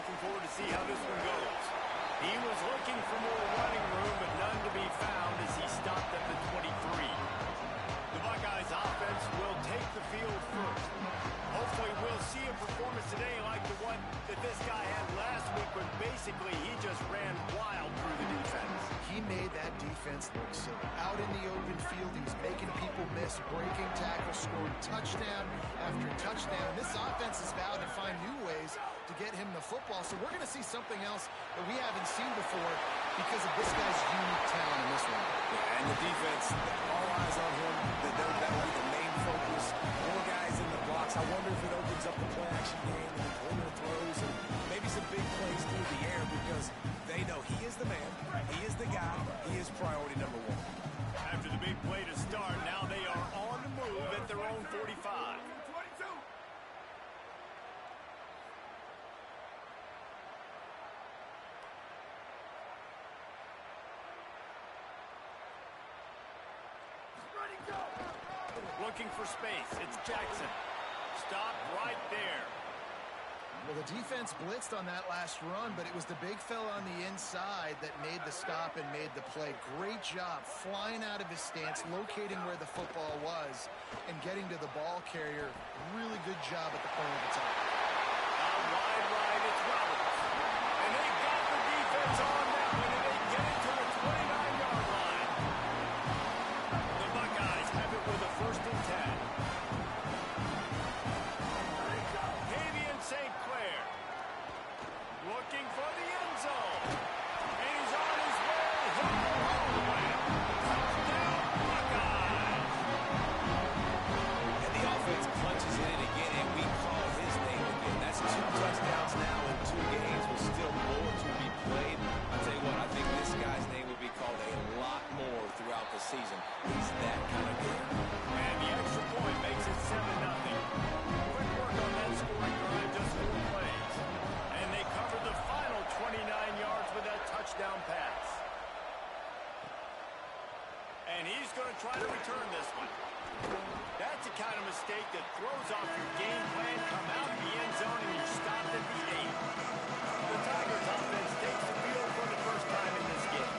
looking forward to see how this one goes. He was looking for more running room, but none to be found as he stopped at the 23. The Buckeyes offense will take the field first. Hopefully we'll see a performance today like the one that this guy had last week when basically he just ran wild through the defense. He made that defense look silly. Out in the open field, he was making people miss, breaking tackles, scoring touchdown after touchdown. This offense has vowed to find new ways to get him the football, so we're going to see something else that we haven't seen before because of this guy's unique talent in this one. Yeah, and the defense, all eyes on him. That will be the main focus. More guys in the box. I wonder if it opens up the play-action game and corner throws and maybe some big plays through the air because they know he is the man, he is the guy, he is priority number one. After the big play to start, now they are on the move at their own 45. Looking for space. It's Jackson. Stop right there. Well, the defense blitzed on that last run, but it was the big fella on the inside that made the stop and made the play. Great job flying out of his stance, locating where the football was, and getting to the ball carrier. Really good job at the point of attack. Wide right, it's Roberts. And they got the defense on that one, and they get it to the 29-yard line. The Buckeyes have it with a 1st and 10. St. Clair looking for the end zone. And he's on his way. He'll go all the way. Touchdown, Buckeyes. And the offense punches in it again, and we call his name again. That's 2 touchdowns now in 2 games with still more to be played. I'll tell you what, I think this guy's name will be called a lot more throughout the season. He's that kind of good. And the extra point makes it 7-0. Quick work on that scoring drive, just 4 plays. And they cover the final 29 yards with that touchdown pass. And he's going to try to return this one. That's the kind of mistake that throws off your game plan. Come out in the end zone and you're stopped at the 8. The Tigers offense takes the field for the first time in this game.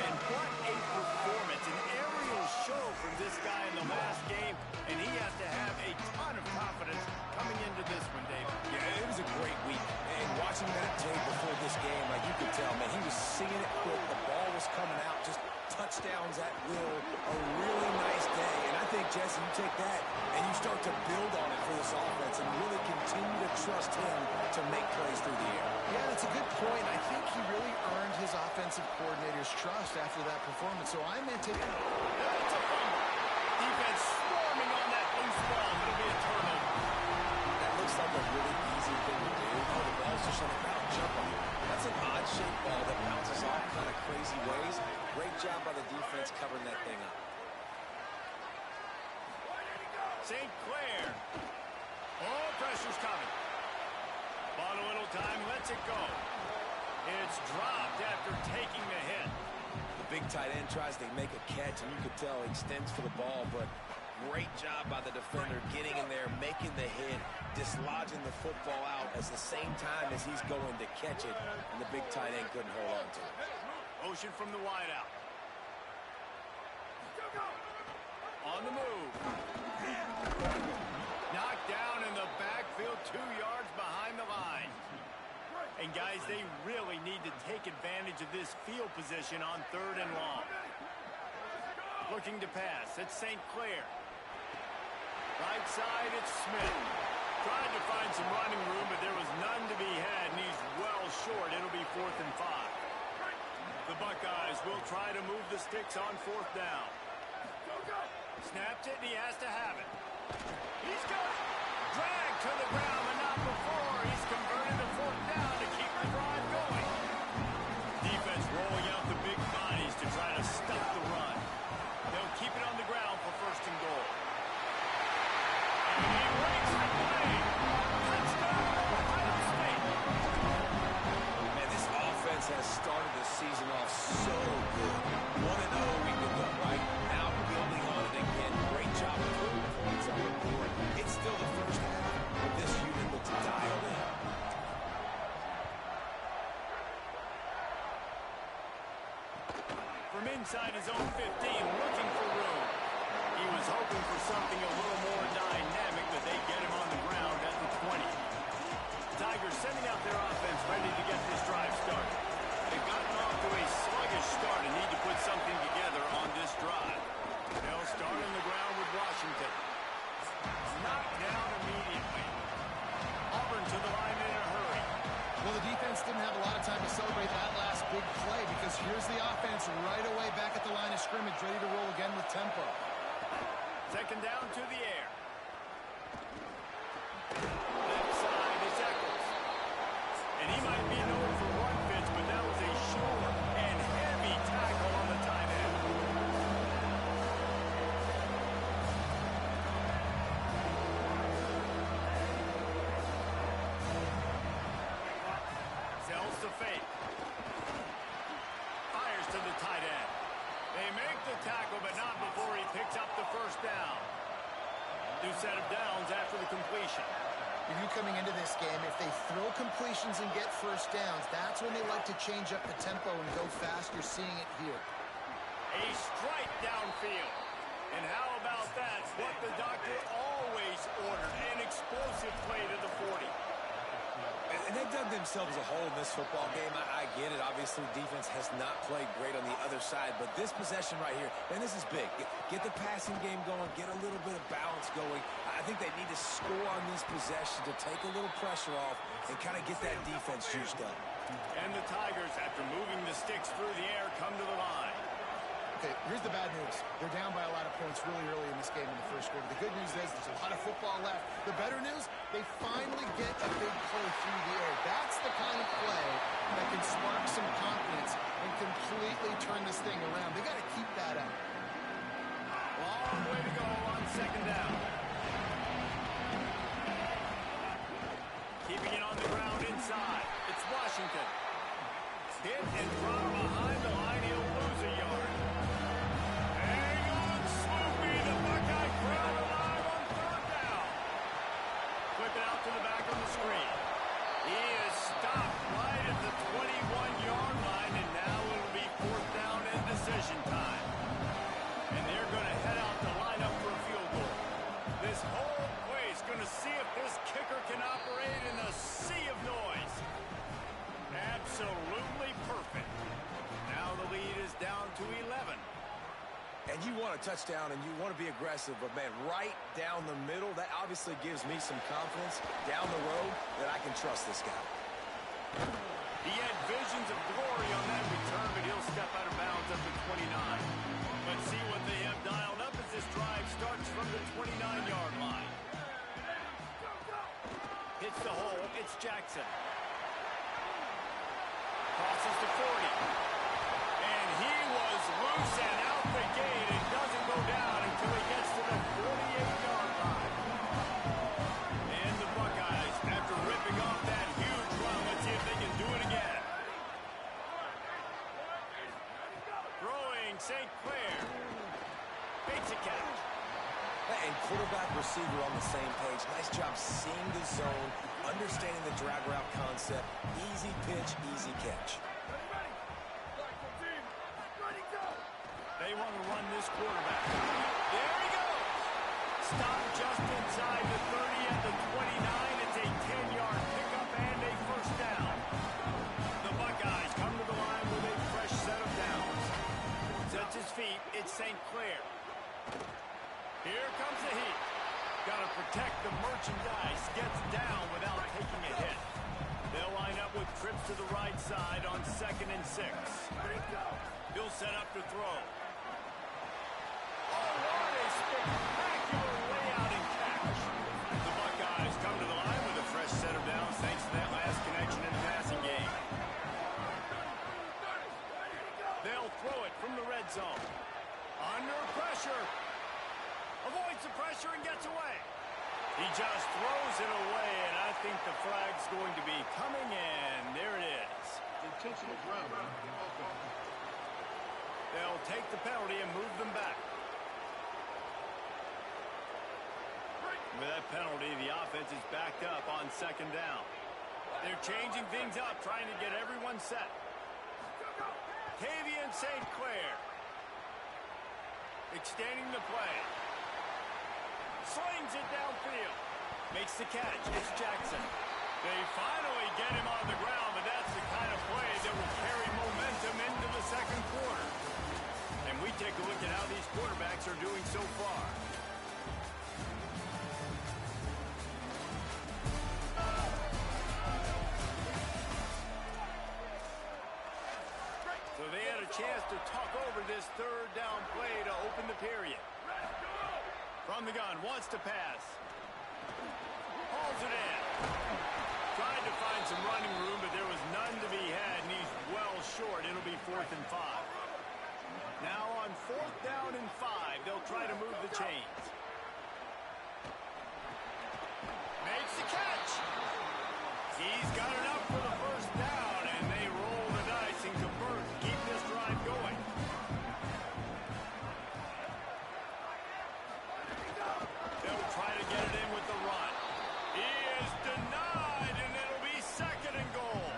And what a performance, an aerial show from this guy in the last game, and he has to have a ton of confidence coming into this one, David. Yeah, it was a great week. And watching that tape before this game, like you could tell, man, he was singing it quick. The ball was coming out, just touchdowns at will. A really nice day. And I think, Jesse, you take that and you start to build on it for this offense and really continue to trust him to make plays through the air. Yeah, that's a good point. I think he really earned his offensive coordinator's trust after that performance. So I'm anticipating. That's a fumble. Defense swarming on that loose ball. It'll be a turnover. That looks like a really easy thing to do. Oh, the ball's just on the ground. Jump on it. That's an odd-shaped ball that bounces off kind of crazy ways. Great job by the defense covering that thing up. St. Clair. Oh, pressure's coming. Bought a little time, lets it go. It's dropped after taking the hit. The big tight end tries to make a catch, and you could tell he extends for the ball, but great job by the defender getting in there, making the hit, dislodging the football out at the same time as he's going to catch it, and the big tight end couldn't hold on to it. Motion from the wideout. On the move. Knocked down in the backfield, 2 yards behind the line. And guys, they really need to take advantage of this field position on 3rd and long. Looking to pass, it's St. Clair. Right side, it's Smith. Tried to find some running room, but there was none to be had, and he's well short. It'll be 4th and 5. The Buckeyes will try to move the sticks on 4th down. Snapped it, and he has to have it. He's got it. Dragged to the ground, but not before. He's converted to 4th down to keep the drive going. Defense rolling out the big bodies to try to stop the run. They'll keep it on the ground for 1st and goal. And he breaks the play. Touchdown, Ohio State. Man, this offense has started the season off so good. 1-0 we could go, right? Now building on it again. Great job of putting points on the board. It's still the first half, but this unit looks inside his own 15, looking for room. He was hoping for something a little more dynamic, but they get him on the ground at the 20. Tigers sending out their offense, ready to get this drive started. They've gotten off to a sluggish start and need to put something together on this drive. They'll start on the ground with Washington. Knocked down immediately. Auburn to the line in a hurry. Well, the defense didn't have a lot of time to celebrate that last big play because here's the offense right away back at the line of scrimmage, ready to roll again with tempo. Second down to the air. Left side is Eccles. And he might be known for run fits, but that was a sure and heavy tackle on the tight end. Sells the fake. Fires to the tight end. They make the tackle, but not before he picks up the first down. New set of downs after the completion. You coming into this game, if they throw completions and get first downs, that's when they like to change up the tempo and go fast. You're seeing it here. A strike downfield. And how about that? What the doctor always ordered, an explosive play to the 40. And they dug themselves a hole in this football game. I get it. Obviously, defense has not played great on the other side. But this possession right here, and this is big. Get the passing game going. Get a little bit of balance going. I think they need to score on this possession to take a little pressure off and kind of get that defense juiced up. And the Tigers, after moving the sticks through the air, come to the line. Okay, here's the bad news. They're down by a lot of points really early in this game in the first quarter. The good news is there's a lot of football left. The better news, they finally get a big play through the air. That's the kind of play that can spark some confidence and completely turn this thing around. They got to keep that up. Long way to go on second down. Keeping it on the ground inside. It's Washington. Hit and from behind the line, he'll lose a yard. Hang on, Sloopy, the Buckeye crowd alive on third down. Flip it out to the back on the screen. He is stopped right at the 21-yard line, and now it'll be fourth down and decision time. And they're going to head out to line up for a field goal. This whole play is going to see if this kicker can operate in a sea of noise. Absolutely perfect. Now the lead is down to 11. And you want a touchdown and you want to be aggressive, but man, right down the middle, that obviously gives me some confidence down the road that I can trust this guy. He had visions of glory on that return, but he'll step out of bounds at the 29. Let's see what they have dialed up as this drive starts from the 29-yard line. Hits the hole. It's Jackson. Crosses the 40. And he was loose and out the gate. It doesn't go down until he gets to the 48-yard line. And the Buckeyes, after ripping off that huge run, let's see if they can do it again. Throwing St. Clair. Makes a catch. And quarterback, receiver on the same page. Nice job seeing the zone, understanding the drag route concept. Easy pitch, easy catch. They want to run this quarterback. There he goes. Stop just inside the 30 at the 29. It's a 10-yard pickup and a first down. The Buckeyes come to the line with a fresh set of downs. Sets his feet. It's St. Clair. Here comes the heat. Got to protect the merchandise. Gets down without taking a hit. They'll line up with trips to the right side on 2nd and 6. He'll set up to throw. Oh, what a spectacular layout and catch. The Buckeyes come to the line with a fresh set of downs thanks to that last connection in the passing game. They'll throw it from the red zone. Under pressure. Avoids the pressure and gets away. He just throws it away, and I think the flag's going to be coming in. There it is. Intentional grounding. They'll take the penalty and move them back. With that penalty, the offense is backed up on 2nd down. They're changing things up, trying to get everyone set. Tavian St. Clair Extending the play. Slings it downfield. Makes the catch. It's Jackson. They finally get him on the ground, but that's the kind of play that will carry momentum into the second quarter. And we take a look at how these quarterbacks are doing so far. So they had a chance to talk over this third down play to open the period. From the gun, wants to pass. Hauls it in. Tried to find some running room, but there was none to be had, and he's well short. It'll be 4th and 5. Now on 4th down and 5, they'll try to move the chains. Makes the catch. He's got enough for the first down, and they roll the dice and convert to keep this drive going. They'll try to get it in with the run. He is denied, and it'll be 2nd and goal.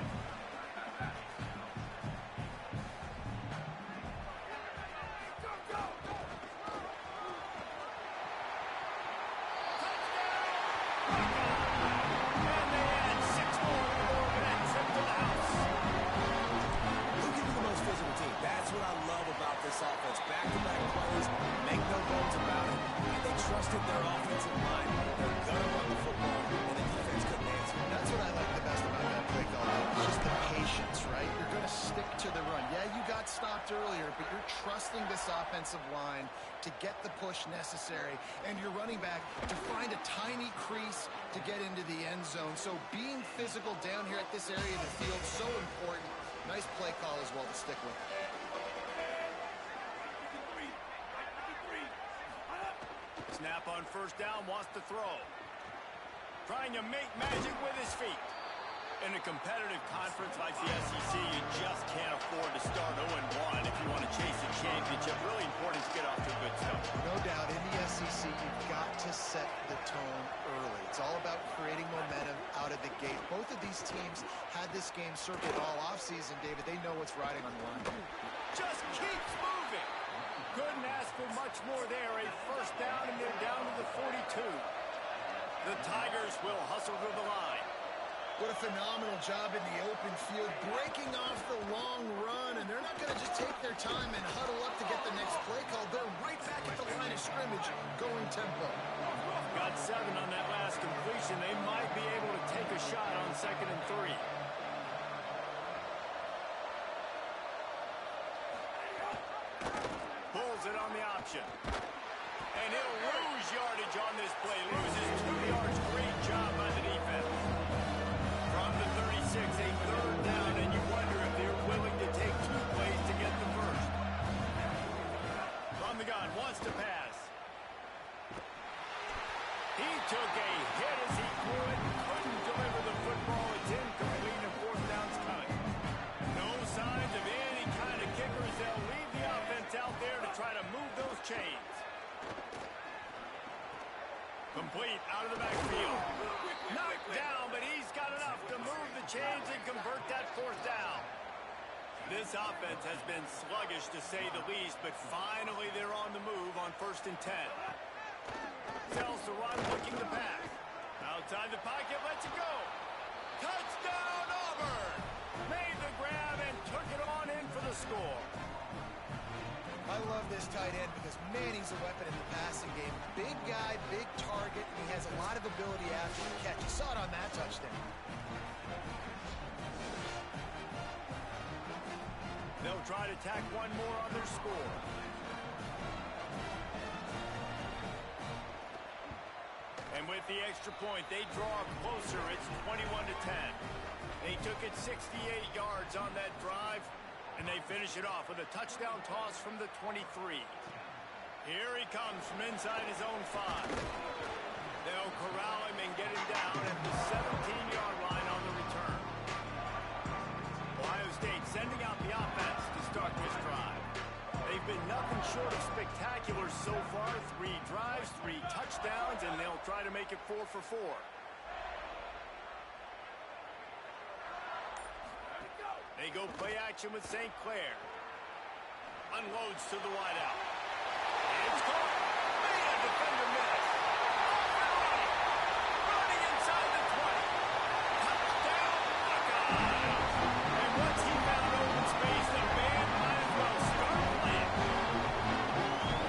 Offense, back-to-back plays, make no bones about it, and they trusted their offensive line. They're going to run the football, and the defense couldn't answer. That's what I like the best about that play call. It's just the patience, right? You're going to stick to the run. Yeah, you got stopped earlier, but you're trusting this offensive line to get the push necessary, and your running back to find a tiny crease to get into the end zone. So being physical down here at this area of the field, so important. Nice play call as well to stick with. Snap on 1st down, wants to throw. Trying to make magic with his feet. In a competitive conference like the SEC, you just can't afford to start 0-1 if you want to chase a championship. Really important to get off to a good start. No doubt, in the SEC, you've got to set the tone early. It's all about creating momentum out of the gate. Both of these teams had this game circled all offseason, David. They know what's riding on the line. Just keeps moving. Couldn't ask for much more there. A 1st down, and they're down to the 42. The Tigers will hustle to the line. What a phenomenal job in the open field, breaking off the long run, and they're not going to just take their time and huddle up to get the next play call. They're right back at the line of scrimmage, going tempo. Got 7 on that last completion. They might be able to take a shot on 2nd and 3. Pulls it on the option. And he'll lose yardage on this play. Loses 2 yards. Great job by the defense. From the 36, a 3rd down, and you wonder if they're willing to take 2 plays to get the first. From the gun, wants to pass. He took a hit as he threw it. Couldn't deliver the football. It's incomplete, and 4th down's coming. No signs of any kind of kickers. They'll leave the offense out there to try to move those chains. Complete out of the backfield. Knocked down, but he's got enough to move the chains and convert that 4th down. This offense has been sluggish to say the least, but finally they're on the move on 1st and 10. Sells the run, looking to pass. Outside the pocket, lets it go. Touchdown, Auburn! Made the grab and took it on in for the score. I love this tight end because, man, he's a weapon in the passing game. Big guy, big target, and he has a lot of ability after the catch. You saw it on that touchdown. They'll try to tack one more on their score. And with the extra point, they draw closer. It's 21-10. They took it 68 yards on that drive. And they finish it off with a touchdown toss from the 23. Here he comes from inside his own 5. They'll corral him and get him down at the 17-yard line on the return. Ohio State sending out the offense to start this drive. They've been nothing short of spectacular so far. 3 drives, 3 touchdowns, and they'll try to make it 4 for 4. They go play action with St. Clair. Unloads to the wideout. It's caught. Man, a defender missed. Off and running. Running inside the 20. Touchdown, Buckeyes. And once he found open space, the man might as well start playing.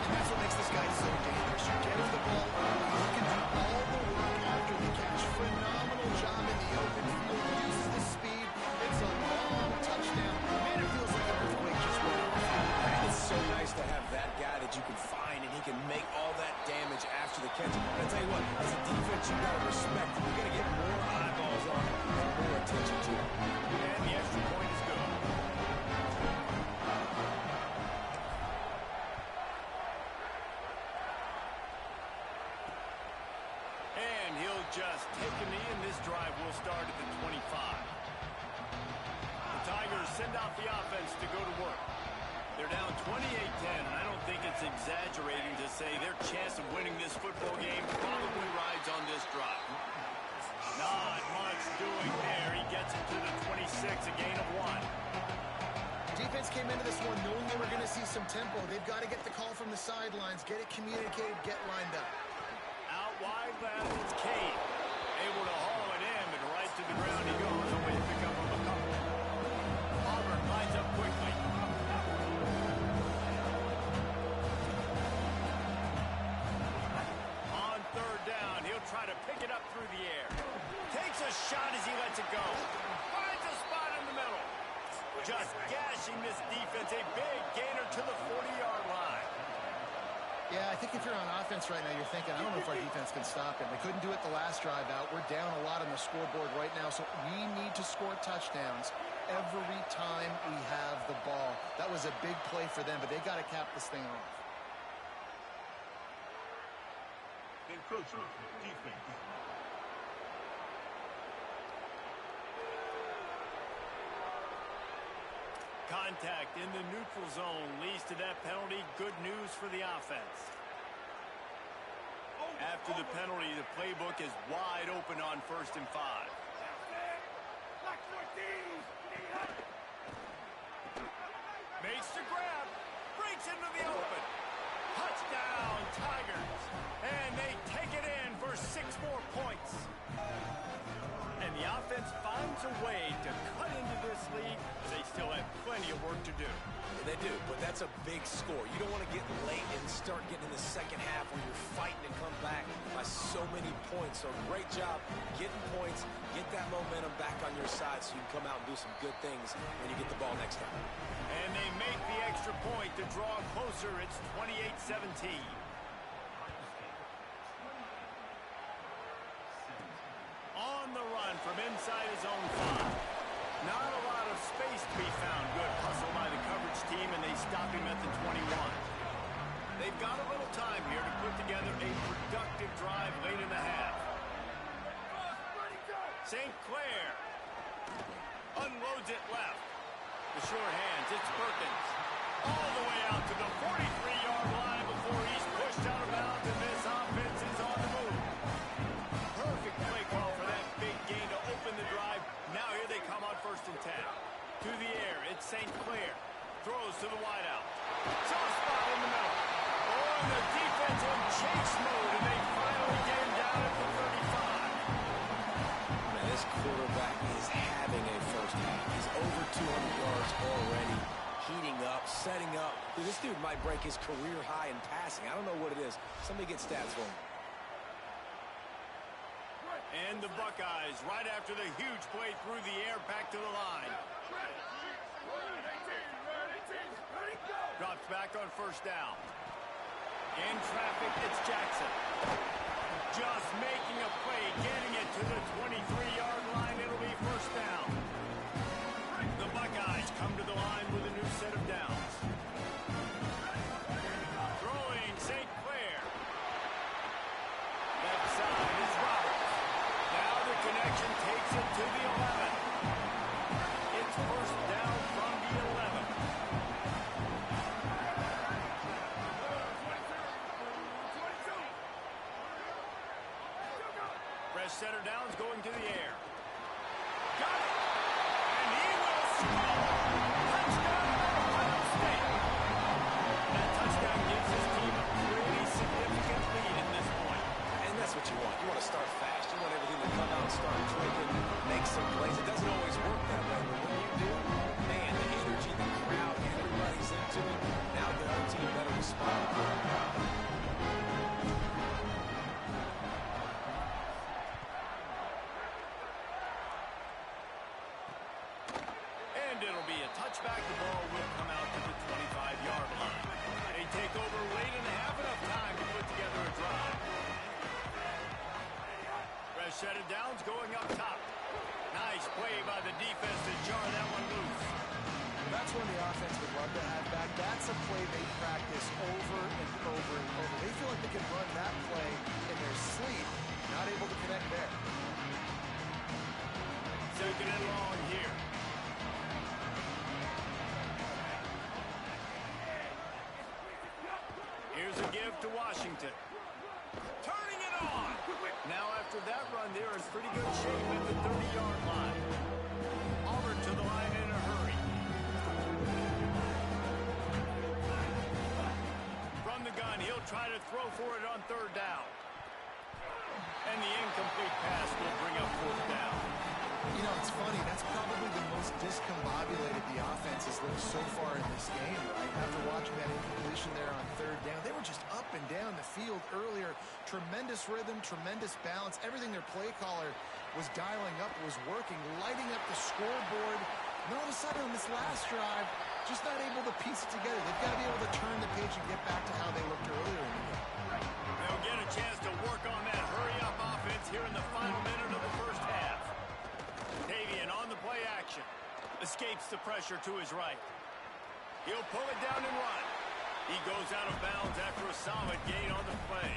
And that's what makes this guy so dangerous. You get him the ball early. He can do all the work after the catch. Phenomenal job in the open field. Uses the speed. It's a long touchdown. Man, it feels like an earthquake just went off. And it's so nice to have that guy that you can find, and he can make all that damage after the catch. But I tell you what, as a defense, you got to respect him. You got to get more eyeballs on him and more attention to him. And the extra point is good. And he'll just take a knee, and this drive will start at the 25. The Tigers send out the offense to go to work. They're down 28-10, and I don't think it's exaggerating to say their chance of winning this football game probably rides on this drive. Not much doing there. He gets it to the 26, a gain of 1. Defense came into this one knowing they were going to see some tempo. They've got to get the call from the sidelines, get it communicated, get lined up. Out wide left, it's Cade. Able to haul it in, but right to the ground he goes. Only to pick up a couple. Auburn lines up quickly. On third down, he'll try to pick it up through the air. Takes a shot as he lets it go. Finds a spot in the middle. Just gashing this defense. A big gainer to the 40-yard line. Yeah, I think if you're on offense right now, you're thinking, I don't know if our defense can stop it. They couldn't do it the last drive out. We're down a lot on the scoreboard right now, so we need to score touchdowns every time we have the ball. That was a big play for them, but they got to cap this thing off. Encroachment, defense. Contact in the neutral zone leads to that penalty. Good news for the offense. After the penalty, the playbook is wide open on 1st and 5. Makes the grab. Breaks into the open. Touchdown, Tigers. And they take it in for 6 more points. And the offense finds a way to cut into this lead. They still have plenty of work to do. They do, but that's a big score. You don't want to get late and start getting in the second half where you're fighting to come back by so many points. So great job getting points, get that momentum back on your side so you can come out and do some good things when you get the ball next time. And they make the extra point to draw closer. It's 28-17. On the run from inside his own 5. Not a lot of space to be found. Good hustle by the coverage team, and they stop him at the 21. They've got a little time here to put together a productive drive late in the half. St. Clair unloads it left. The sure hands, it's Perkins. All the way out to the 43-yard line before he's pushed out of bounds, and this offense is on the move. Perfect play call for that big gain to open the drive. Now here they come on 1st and 10. To the air, it's St. Clair. Throws to the wideout. Soft spot in the middle. Oh, and the defense in chase mode, and they finally get him down at the 35. Man, this quarterback is having a first half. He's over 200 yards already, heating up, setting up. Dude, this dude might break his career high in passing. I don't know what it is. Somebody get stats for him. And the Buckeyes, right after the huge play through the air, back to the line. Drops back on 1st down. In traffic, it's Jackson. Just making a play, getting it to the 23-yard line. It'll be 1st down. The Buckeyes come to the line with a new set of downs. Throwing St. Clair. Left side is Roberts. Now the connection takes it to the 11. It's 1st down from the 11. Fresh center downs going to the air. back, the ball will come out to the 25-yard line. They take over late and have enough time to put together a drive. Fresh set of downs going up top. Nice play by the defense to jar that one loose. That's when the offense would love to have back. That's a play they practice over and over and over. They feel like they can run that play in their sleep. Not able to connect there. Second and long here. Here's a give to Washington. Turning it on. Now after that run, they're in pretty good shape at the 30-yard line. Auburn to the line in a hurry. From the gun, he'll try to throw for it on third down. And the incomplete pass will bring up fourth down. You know, it's funny. That's probably the most discombobulated the offense has looked so far in this game, right? After watching that incompletion there on third down, they were just up and down the field earlier. Tremendous rhythm, tremendous balance. Everything their play caller was dialing up was working, lighting up the scoreboard. And all of a sudden on this last drive, just not able to piece it together. They've got to be able to turn the page and get back to how they looked earlier in the game. They'll get a chance to work on that hurry-up offense here in the final minute of the first half. Davian on the play action. Escapes the pressure to his right. He'll pull it down and run. He goes out of bounds after a solid gain on the play.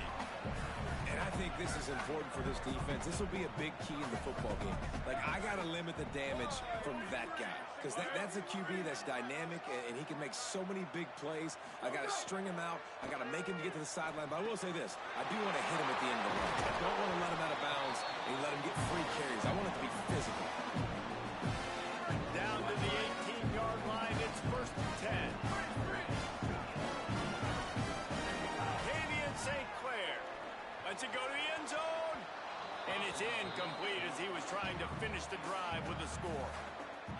And I think this is important for this defense. This will be a big key in the football game. Like, I got to limit the damage from that guy. Because that's a QB that's dynamic, and he can make so many big plays. I got to string him out. I got to make him get to the sideline. But I will say this. I do want to hit him at the end of the run. I don't want to let him out of bounds and let him get free carries. I want it to be physical. Down to the 18-yard line. It's first and 10. Davian St. Clair. Lets it go to the end zone. And it's incomplete as he was trying to finish the drive with a score.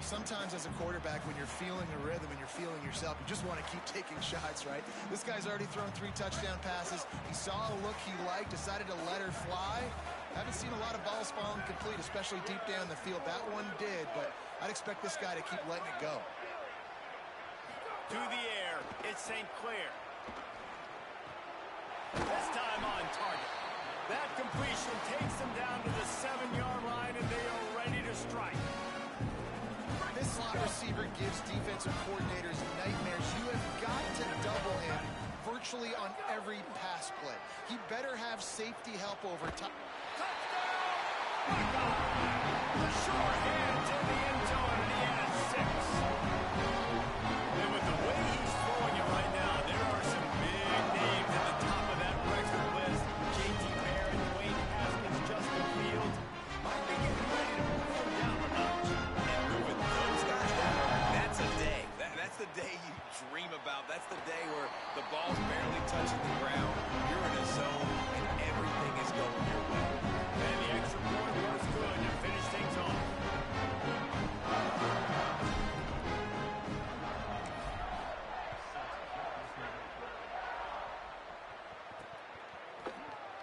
Sometimes as a quarterback, when you're feeling the rhythm and you're feeling yourself, you just want to keep taking shots, right? This guy's already thrown 3 touchdown passes. He saw a look he liked, decided to let her fly. Haven't seen a lot of balls falling complete, especially deep down the field. That one did, but I'd expect this guy to keep letting it go. To the air, it's St. Clair. This time on target. That completion takes them down to the 7-yard line, and they are ready to strike. This slot receiver gives defensive coordinators nightmares. You have got to double him virtually on every pass play. He better have safety help over top. Touchdown! The short hands in the end zone, and he has 6. And with the way he's throwing it right now, there are some big names at the top of that record list. J.T. Barrett, Dwayne Haskins, Justin Fields. Might be getting ready to move them down a notch. And with those guys, that's a day. That's the day you dream about. That's the day where the ball's barely touching the ground. You're in a zone, and everything is going your way. And the extra point was good to finish things off.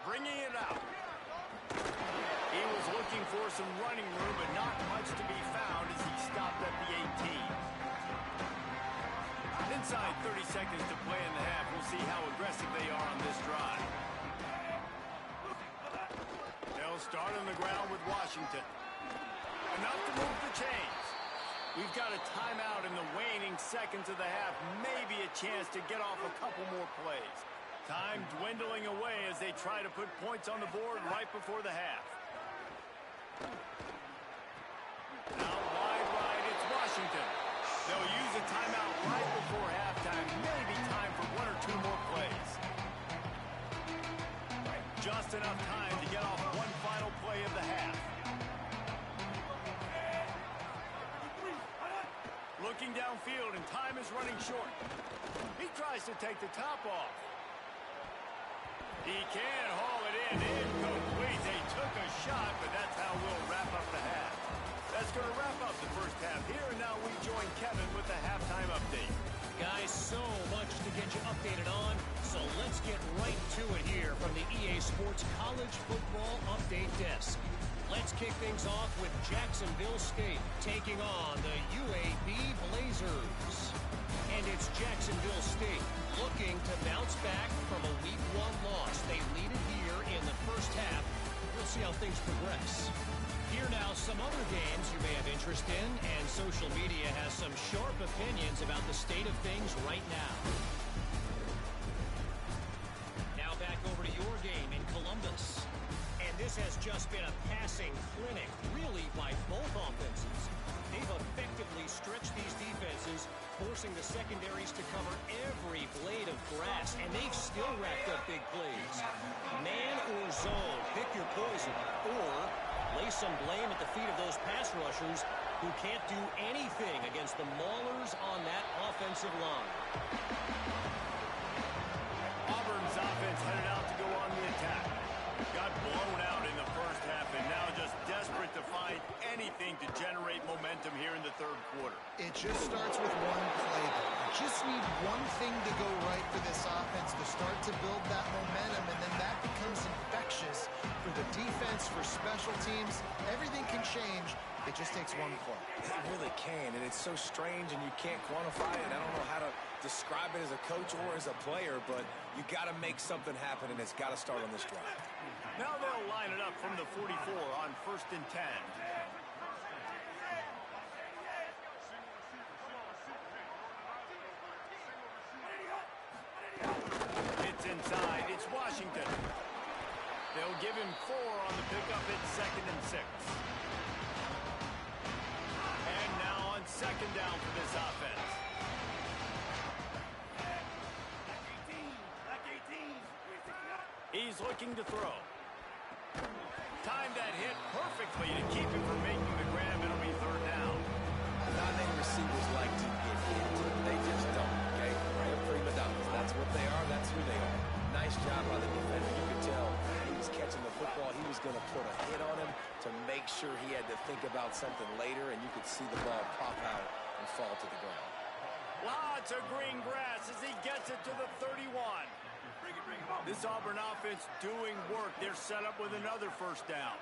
Bringing it out. He was looking for some running room, but not much to be found as he stopped at the 18. Inside 30 seconds to play in the half. We'll see how aggressive they are on this drive. They'll start on the ground with Washington. Enough to move the chains. We've got a timeout in the waning seconds of the half. Maybe a chance to get off a couple more plays. Time dwindling away as they try to put points on the board right before the half. Now wide right, it's Washington. They'll use a timeout right before halftime. Maybe time for 1 or 2 more plays. Just enough time to get off one final play of the half. Looking downfield, and time is running short. He tries to take the top off. He can haul it in. Incomplete. They took a shot, but that's how we'll wrap up the half. That's going to wrap up the first half here, and now we join Kevin with the halftime update. Guys, so much to get you updated on, so let's get right to it here from the EA Sports College Football Update Desk. Let's kick things off with Jacksonville State taking on the UAB Blazers. And it's Jacksonville State looking to bounce back from a Week 1 loss. They lead it here in the first half. We'll see how things progress. Here now, some other games you may have interest in, and social media has some sharp opinions about the state of things right now. Now back over to your game in Columbus. And this has just been a passing clinic, really, by both offenses. They've effectively stretched these defenses, forcing the secondaries to cover every blade of grass, and they've still racked up big plays. Man or zone, pick your poison, or lay some blame at the feet of those pass rushers who can't do anything against the maulers on that offensive line. Auburn's offense headed out to go on the attack. Got blown out in the first half and now just desperate to find anything to generate momentum here in the third quarter. It just starts with one play. You just need one thing to go right for this offense to start to build that momentum, and then that becomes infectious for the defense, for special teams. Everything can change. It just takes one play. It really can, and it's so strange, and you can't quantify it. I don't know how to describe it as a coach or as a player, but you got to make something happen, and it's got to start on this drive. Now they'll line it up from the 44 on 1st and 10. It's inside. It's Washington. They'll give him 4 on the pickup. It's 2nd and 6. And now on 2nd down for this offense. He's looking to throw. Timed that hit perfectly to keep him from making the grab. It'll be 3rd down. Non-name receivers like to get hit. They just don't, okay? They're prima donnas. That's what they are. That's who they are. Nice job by the defender. You could tell he was catching the football. He was going to put a hit on him to make sure he had to think about something later, and you could see the ball pop out and fall to the ground. Lots of green grass as he gets it to the 31. This Auburn offense doing work. They're set up with another 1st down.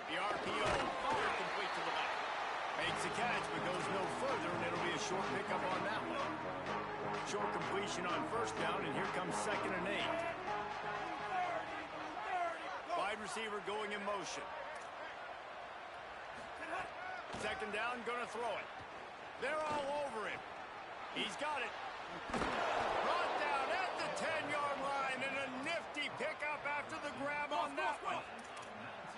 The RPO, they're complete to the back. Makes the catch, but goes no further, and it'll be a short pickup on that one. Short completion on 1st down, and here comes 2nd and 8. Wide receiver going in motion. 2nd down, gonna throw it. They're all over him. He's got it. Brought down at the 10-yard line, and a nifty pickup after the grab on that one.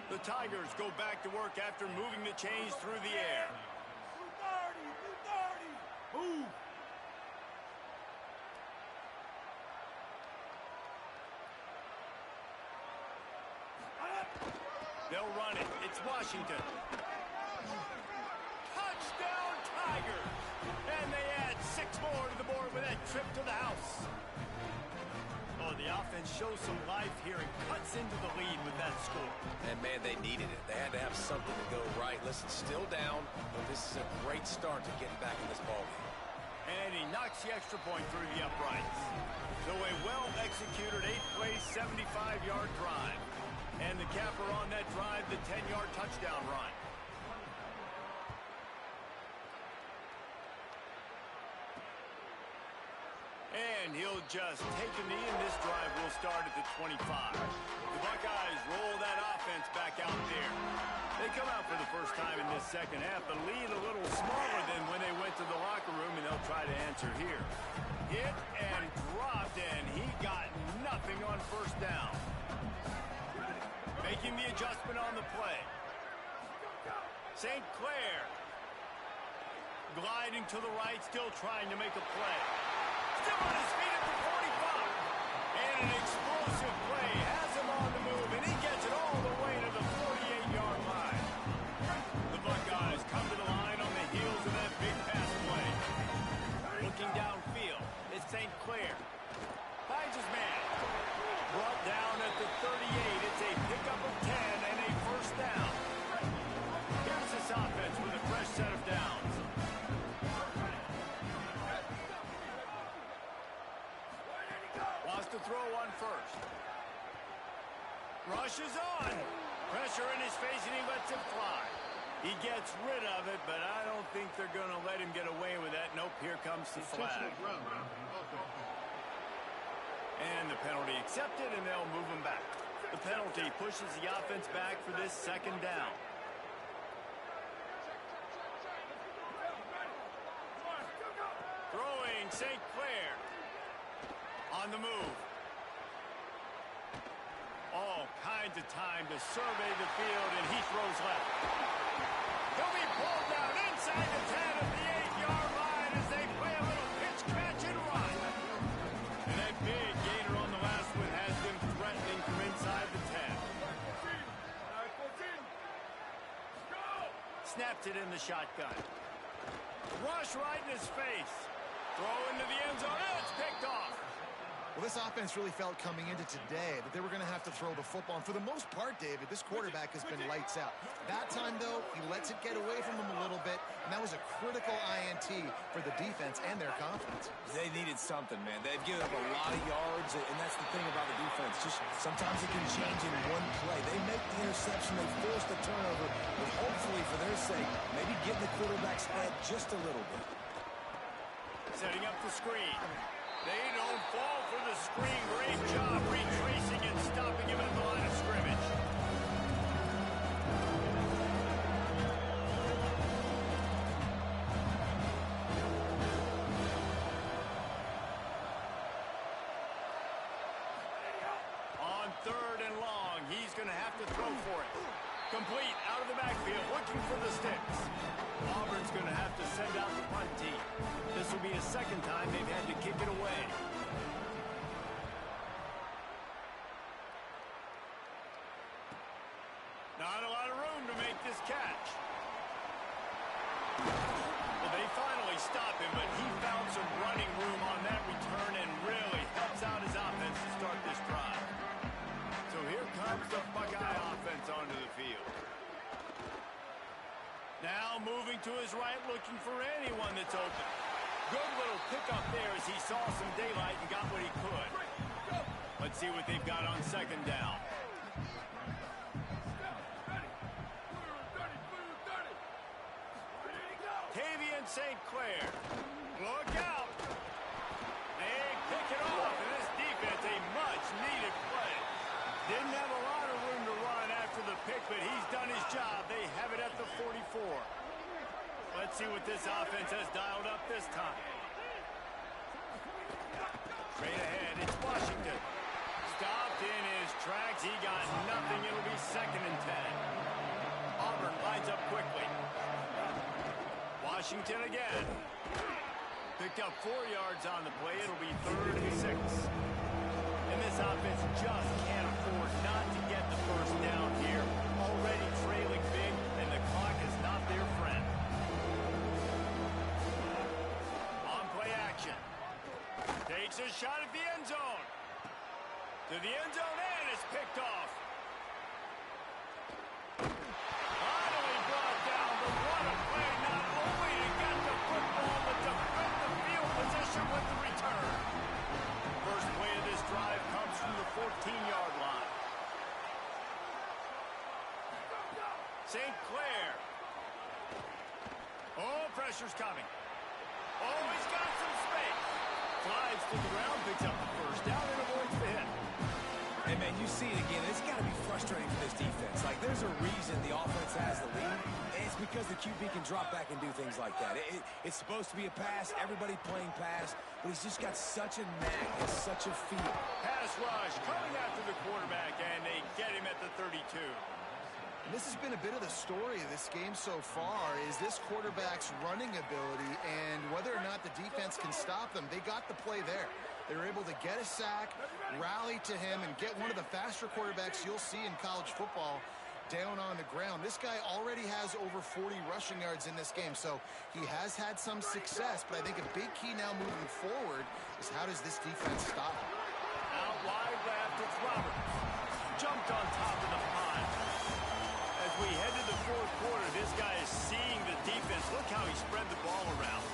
The Tigers go back to work after moving the chains through the air. Move. They'll run it. It's Washington. Touchdown Tigers! And they add 6 more to the board with that trip to the house. Oh, the offense shows some life here and cuts into the lead with that score. And, man, they needed it. They had to have something to go right. Listen, still down, but this is a great start to getting back in this ballgame. And he knocks the extra point through the uprights. So a well-executed 8-play, 75-yard drive. And the capper on that drive, the 10-yard touchdown run. And he'll just take a knee, and this drive will start at the 25. The Buckeyes roll that offense back out there. They come out for the first time in this second half, the lead a little smaller than when they went to the locker room, and they'll try to answer here. Hit and dropped, and he got nothing on 1st down. Making the adjustment on the play. St. Clair gliding to the right, still trying to make a play. Still on his feet at the 45. And an explosive play has him on the move, and he gets it all the way to the 48-yard line. The Buckeyes come to the line on the heels of that big pass play. Looking downfield, it's St. Clair. Finds his man. Brought down at the 38. It's a pickup of 10 and a 1st down. Here's this offense with a fresh set of downs. Lost to throw on on first. Rushes on. Pressure in his face, and he lets it fly. He gets rid of it, but I don't think they're going to let him get away with that. Nope, here comes the flag. And the penalty accepted, and they'll move him back. The penalty pushes the offense back for this second down. Throwing St. Clair. On the move. All kinds of time to survey the field, and he throws left. He'll be pulled down inside the 10 of the 8-yard line as they play a little pitch, catch, and run. And that big gainer on the last one has them threatening from inside the 10. Snaps it in the shotgun. Rush right in his face. Throw into the end zone, and it's picked off. Well, this offense really felt coming into today that they were going to have to throw the football. And for the most part, David, this quarterback has been lights out. That time, though, he lets it get away from him a little bit, and that was a critical INT for the defense and their confidence. They needed something, man. They've given up a lot of yards, and that's the thing about the defense. Just sometimes it can change in one play. They make the interception, they force the turnover, but hopefully, for their sake, maybe getting the quarterback's head just a little bit. Setting up the screen. They don't fall for the screen. Great job retracing and stopping him at the line of scrimmage. On 3rd and long, he's going to have to throw for it. Complete out of the backfield, looking for the sticks. Auburn's going to have to send out the punt team. This will be a second time they've had to kick it away. Not a lot of room to make this catch. Well, they finally stop him, but he found some running room on that return and really helps out his offense to start this drive. So here comes the Buckeye offense onto the field. Now moving to his right, looking for anyone that's open. Good little pickup there as he saw some daylight and got what he could. Let's see what they've got on 2nd down. Tavian St. Clair. Look out. They pick it off, and this defense, a much-needed play. Didn't have a lot of room to run after the pick, but he's done his job. They have it at the 44. Let's see what this offense has dialed up this time. Straight ahead, it's Washington. Stopped in his tracks. He got nothing. It'll be 2nd and 10. Auburn lines up quickly. Washington again. Picked up 4 yards on the play. It'll be 3rd and 6. And this offense just can't afford not to get the first down here. Already trailing big, and the clock is not their friend. On play action. Takes a shot at the end zone. To the end zone, and it's picked off. Finally brought down, but what a play. Not only to get the football, but to defend the field position with the return. First play of this drive comes from the 14-yard line. St. Clair. Oh, pressure's coming. Oh, he's got some space. Flies to the ground, picks up the first down, and avoids the hit. Hey, man, you see it again. It's got to be frustrating for this defense. Like, there's a reason the offense has the lead, and it's because the QB can drop back and do things like that. It's supposed to be a pass, everybody playing pass, but he's just got such a knack and such a feel. Pass rush coming after the quarterback, and they get him at the 32. And this has been a bit of the story of this game so far, is this quarterback's running ability and whether or not the defense can stop them. They got the play there. They were able to get a sack, rally to him, and get one of the faster quarterbacks you'll see in college football down on the ground. This guy already has over 40 rushing yards in this game, so he has had some success, but I think a big key now moving forward is how does this defense stop him? Out wide left, it's Roberts. Jumped on top of the pile. As we head to the 4th quarter, this guy is seeing the defense. Look how he spread the ball around.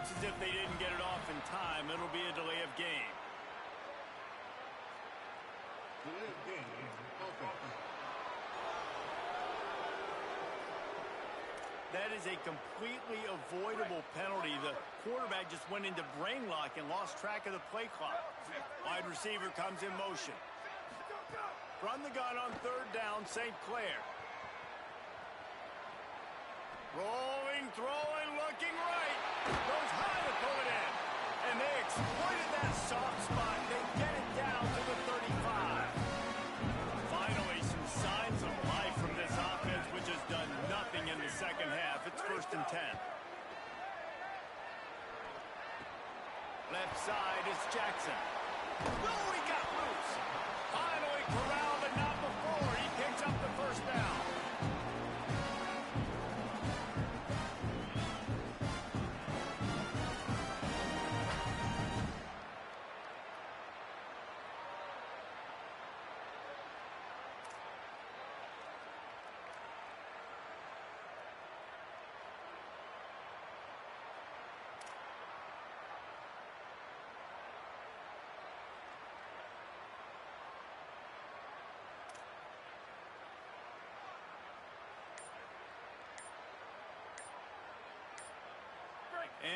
looks as if they didn't get it off in time. It'll be a delay of game. Delay of game. Offense. That is a completely avoidable penalty. The quarterback just went into brain lock and lost track of the play clock. Wide receiver comes in motion. From the gun on third down, St. Clair. Rolling, throwing, looking right. Goes high to pull it in. And they exploited that soft spot. They get it down to the 35. Finally, some signs of life from this offense, which has done nothing in the second half. It's 1st and 10. Left side is Jackson. Oh, he got loose. Finally corralled, but not before. He picks up the first down.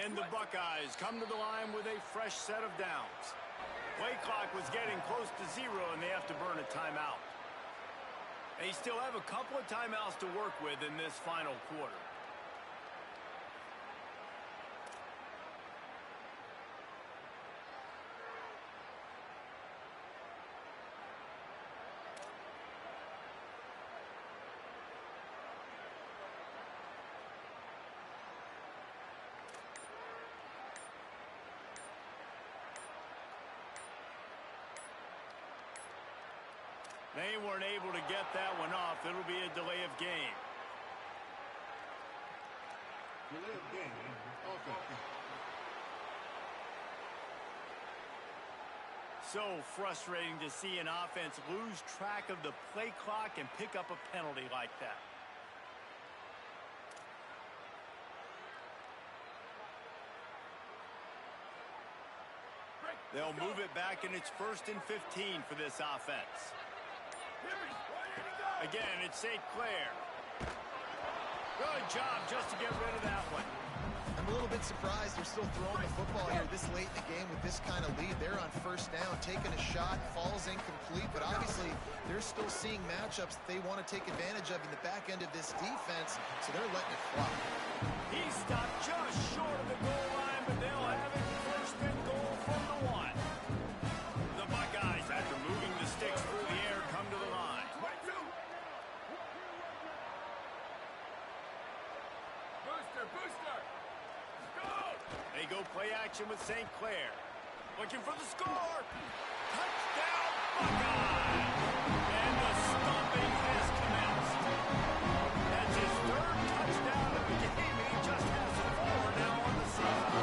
And the Buckeyes come to the line with a fresh set of downs. Play clock was getting close to 0, and they have to burn a timeout. They still have a couple of timeouts to work with in this final quarter. They weren't able to get that one off. It'll be a delay of game. Delay of game. Offense. So frustrating to see an offense lose track of the play clock and pick up a penalty like that. They'll move it back, and it's 1st and 15 for this offense. Again, it's St. Clair. Good job just to get rid of that one. I'm a little bit surprised they're still throwing the football here this late in the game with this kind of lead. They're on 1st down, taking a shot, falls incomplete, but obviously they're still seeing matchups that they want to take advantage of in the back end of this defense, so they're letting it fly. He stopped just short of the goal line, but they'll have it 1st and goal from the 1. The Buckeyes, after moving the sticks through the air, come to the line. Booster. They go play action with St. Clair. Looking for the score. Touchdown, Buckeyes! And the stomping has commenced. That's his 3rd touchdown of the game, and he just has 4 now on the season.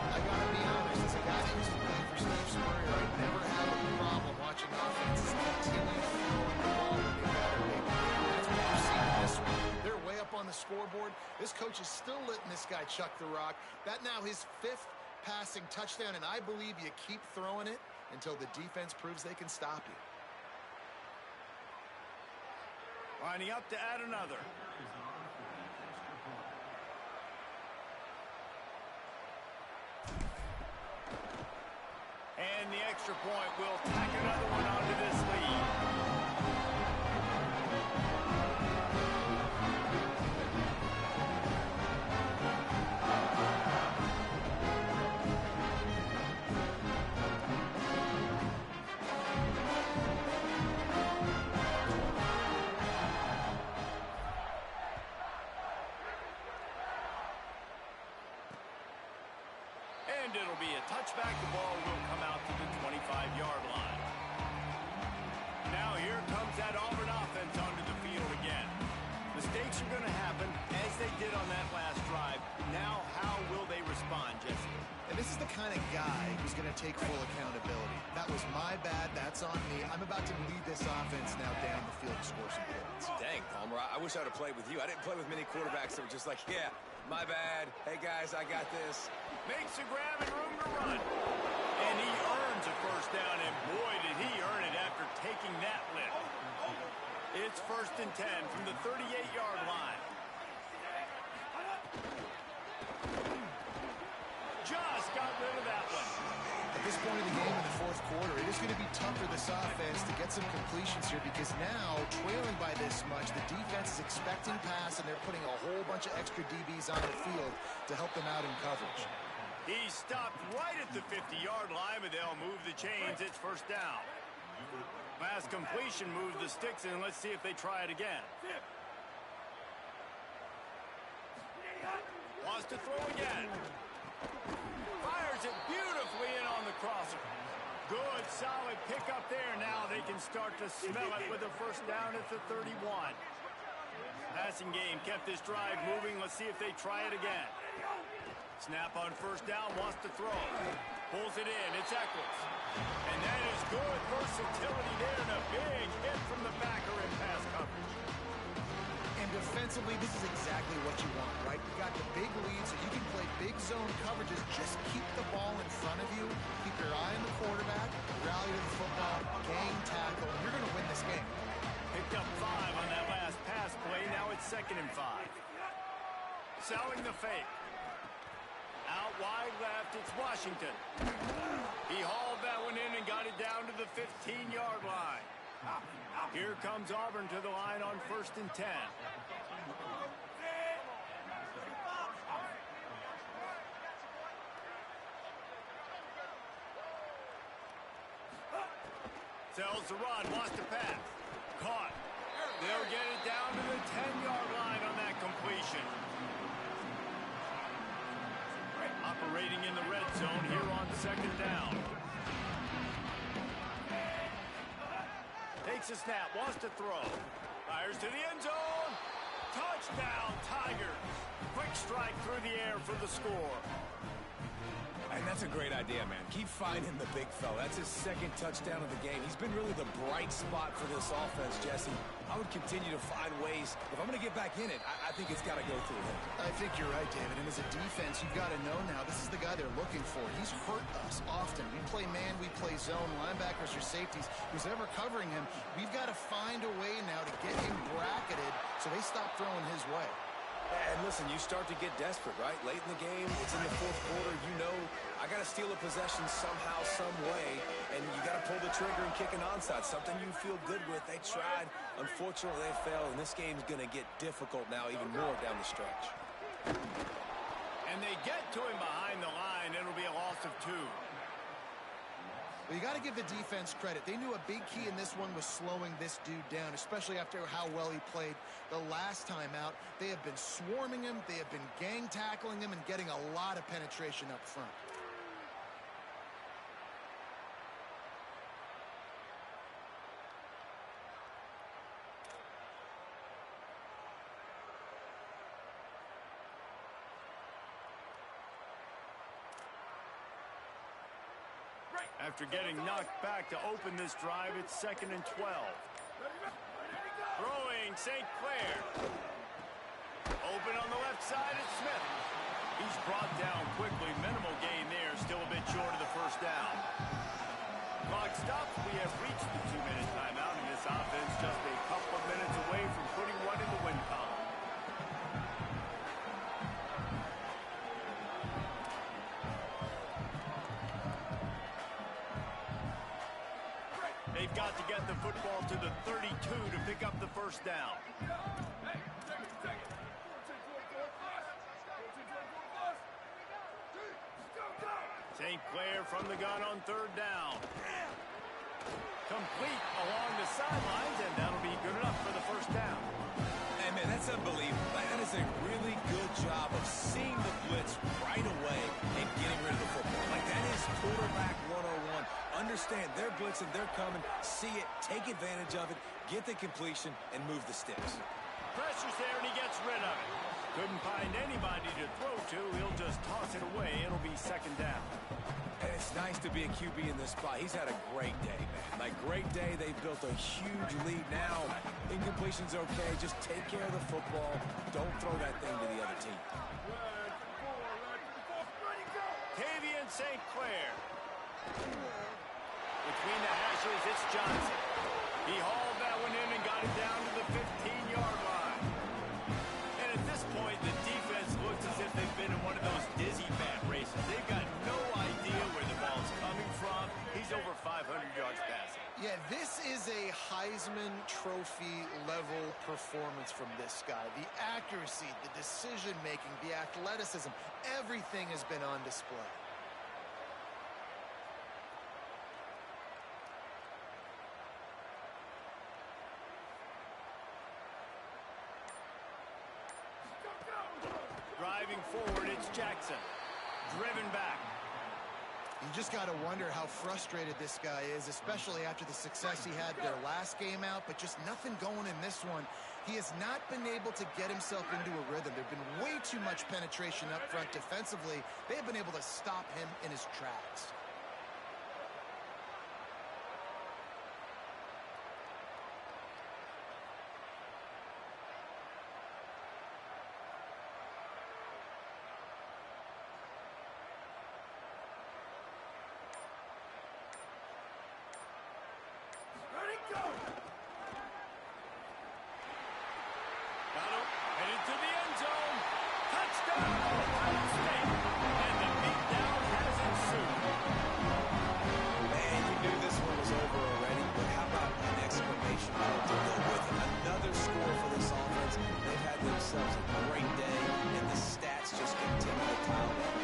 I gotta be honest, as a guy that used to play for Steve Spurrier, I never had a problem watching offenses continue throwing the ball when they better. That's what you're seeing this one. They're way up on the scoreboard. This coach is still letting this guy chuck the rock. That now his 5th passing touchdown, and I believe you keep throwing it until the defense proves they can stop you. Lining up to add another. And the extra point will tack another one onto this lead. And it'll be a touchback. The ball will come out to the 25-yard line. Now here comes that Auburn offense onto the field again. Mistakes are going to happen, as they did on that last drive. Now, how will they respond, Jesse? And this is the kind of guy who's going to take full accountability. That was my bad. That's on me. I'm about to lead this offense now down the field to score some points. Dang, Palmer, I wish I would have played with you. I didn't play with many quarterbacks that were just like, yeah, My bad. Hey, guys, I got this. Makes a grab and room to run. And he earns a first down, and boy, did he earn it after taking that lift. It's 1st and 10 from the 38-yard line. Just got rid of that one. At this point of the game in the fourth quarter, it is going to be tough for this offense to get some completions here because now, trailing by this much, the defense is expecting pass, and they're putting a whole bunch of extra DBs on the field to help them out in coverage. He stopped right at the 50-yard line, but they'll move the chains. It's 1st down. Pass completion moves the sticks in. Let's see if they try it again. Wants to throw again. Fires it beautifully in on the crosser. Good, solid pickup there. Now they can start to smell it with a first down at the 31. Passing game kept this drive moving. Let's see if they try it again. Snap on first down, wants to throw. Pulls it in, it's Eccles. And that is good versatility there, and a big hit from the backer in pass coverage. And defensively, this is exactly what you want, right? You got the big lead, so you can play big zone coverages. Just keep the ball in front of you. Keep your eye on the quarterback. Rally to the football. Gang tackle. And you're going to win this game. Picked up 5 on that last pass play. Now it's 2nd and 5. Selling the fake. Out wide left, it's Washington. He hauled that one in and got it down to the 15-yard line. Here comes Auburn to the line on 1st and 10. Sells the run, wants to pass. Caught. They'll get it down to the 10-yard line on that completion. Operating in the red zone here on 2nd down. Takes a snap, wants to throw. Fires to the end zone. Touchdown, Tigers. Quick strike through the air for the score. And that's a great idea, man. Keep finding the big fella. That's his 2nd touchdown of the game. He's been really the bright spot for this offense, Jesse. I would continue to find ways. If I'm going to get back in it, I think it's got to go through him. I think you're right, David. And as a defense, you've got to know now, this is the guy they're looking for. He's hurt us often. We play man, we play zone, linebackers or safeties. Who's ever covering him, we've got to find a way now to get him bracketed so they stop throwing his way. And listen, you start to get desperate, right? Late in the game, it's in the 4th quarter. You know, I got to steal a possession somehow, some way, and you got to pull the trigger and kick an onside. Something you feel good with. They tried. Unfortunately, they failed, and this game's going to get difficult now, even more down the stretch. And they get to him behind the line. It'll be a loss of 2. Well, you got to give the defense credit. They knew a big key in this one was slowing this dude down, especially after how well he played the last time out. They have been swarming him. They have been gang tackling him and getting a lot of penetration up front. After getting knocked back to open this drive, it's 2nd and 12. Throwing St. Clair. Open on the left side, it's Smith. He's brought down quickly. Minimal gain there. Still a bit short of the first down. Clock stops. We have reached the 2-minute timeout, and this offense just a couple of minutes away from putting one in the win column. They've got to get the football to the 32 to pick up the first down. St. Clair from the gun on 3rd down. Complete along the sidelines, and that'll be good enough for the first down. Hey, man, that's unbelievable. That is a really good job of seeing the blitz right away and getting rid of the football. Like, that is quarterback 101. Understand they're blitzing, they're coming, see it, take advantage of it, get the completion, and move the sticks. Pressure's there, and he gets rid of it. Couldn't find anybody to throw to. He'll just toss it away. It'll be 2nd down. And it's nice to be a QB in this spot. He's had a great day, man. Like, great day. They've built a huge lead now. Incompletion's okay. Just take care of the football. Don't throw that thing to the other team. Tavian St. Clair. Between the hashes, it's Johnson. He hauled that one in and got it down to the 15-yard line. And at this point, the defense looks as if they've been in one of those dizzy bat races. They've got no idea where the ball's coming from. He's over 500 yards passing. Yeah, this is a Heisman Trophy level performance from this guy. The accuracy, the decision-making, the athleticism, everything has been on display. Driving forward, it's Jackson. Driven back. You just got to wonder how frustrated this guy is, especially after the success he had their last game out, but just nothing going in this one. He has not been able to get himself into a rhythm. There's been way too much penetration up front defensively. They've been able to stop him in his tracks. Headed to the end zone. Touchdown, Ohio State. And the beatdown has ensued. Man, you knew this one was over already, but how about an exclamation point to go with it? Another score for this offense. They've had themselves a great day, and the stats just continue to pile up.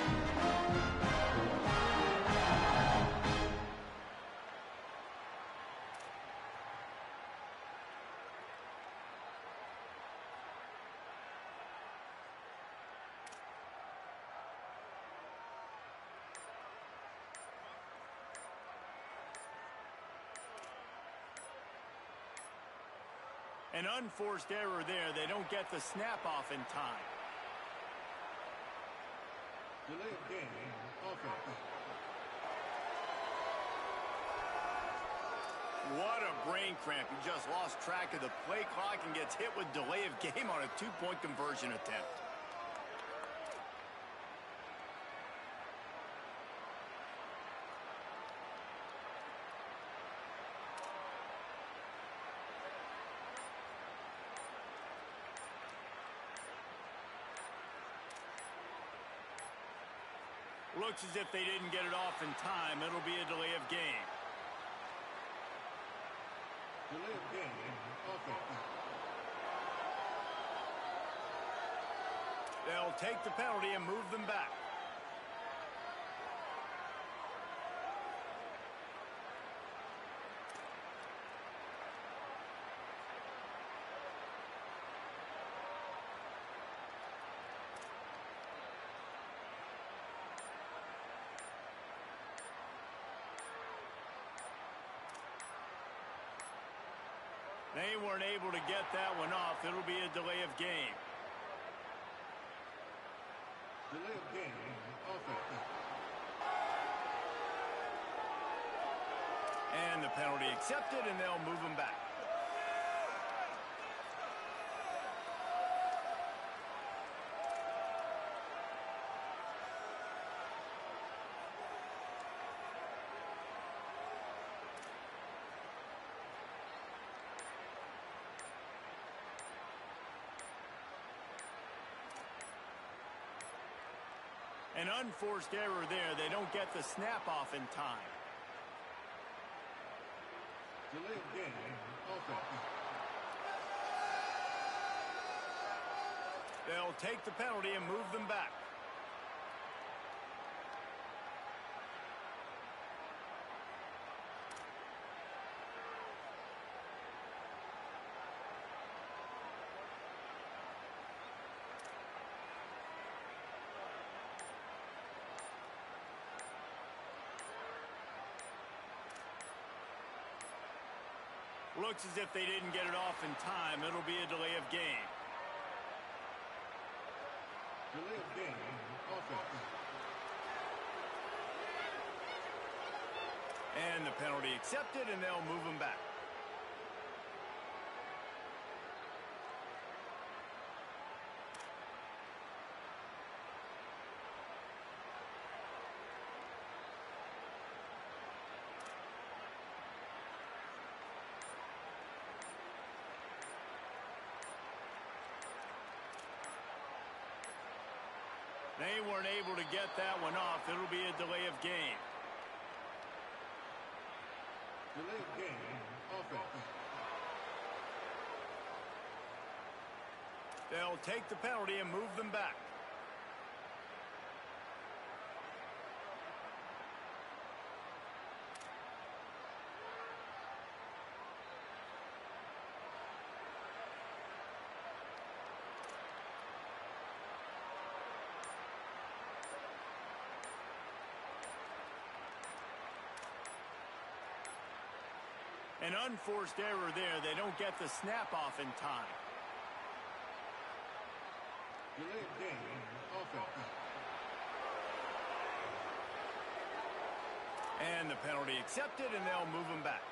An unforced error there. They don't get the snap off in time. Delay of game, offense. What a brain cramp. He just lost track of the play clock and gets hit with delay of game on a two-point conversion attempt. Looks as if they didn't get it off in time. It'll be a delay of game. Delay of game, offense. They'll take the penalty and move them back. They weren't able to get that one off. It'll be a delay of game. Delay of game, offense. And the penalty accepted, and they'll move them back. An unforced error there. They don't get the snap off in time. Delay of game, offense. They'll take the penalty and move them back. Looks as if they didn't get it off in time. It'll be a delay of game. Delay of game, offense. And the penalty accepted, and they'll move him back. They weren't able to get that one off. It'll be a delay of game. Delay of game, offense. They'll take the penalty and move them back. An unforced error there. They don't get the snap off in time. Delay of game, offense. And the penalty accepted, and they'll move him back.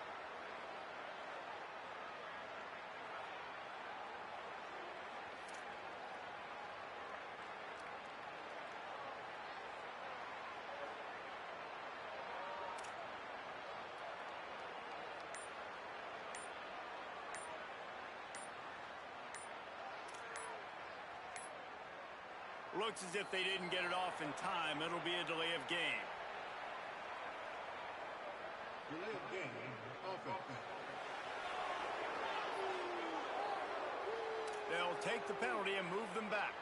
Looks as if they didn't get it off in time. It'll be a delay of game. Delay of game, offense. They'll take the penalty and move them back.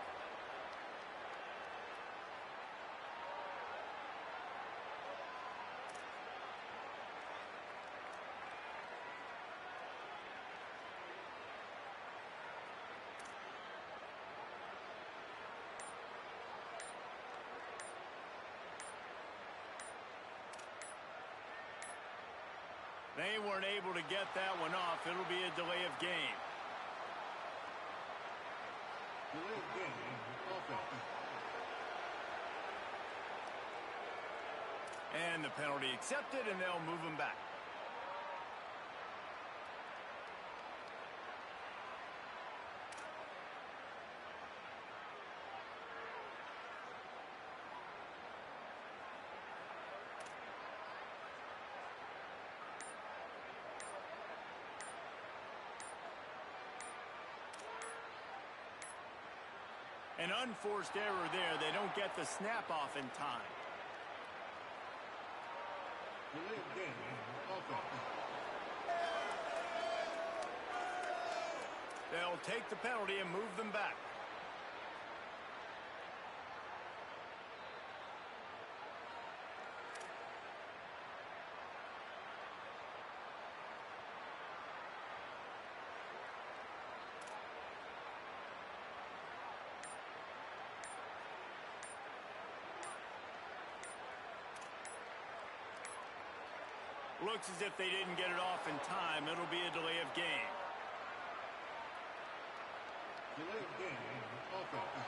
They weren't able to get that one off. It'll be a delay of game. Delay of game, offense. And the penalty accepted, and they'll move him back. An unforced error there. They don't get the snap off in time. Delay of game, offense. They'll take the penalty and move them back. Looks as if they didn't get it off in time. It'll be a delay of game. Delay of game, offense.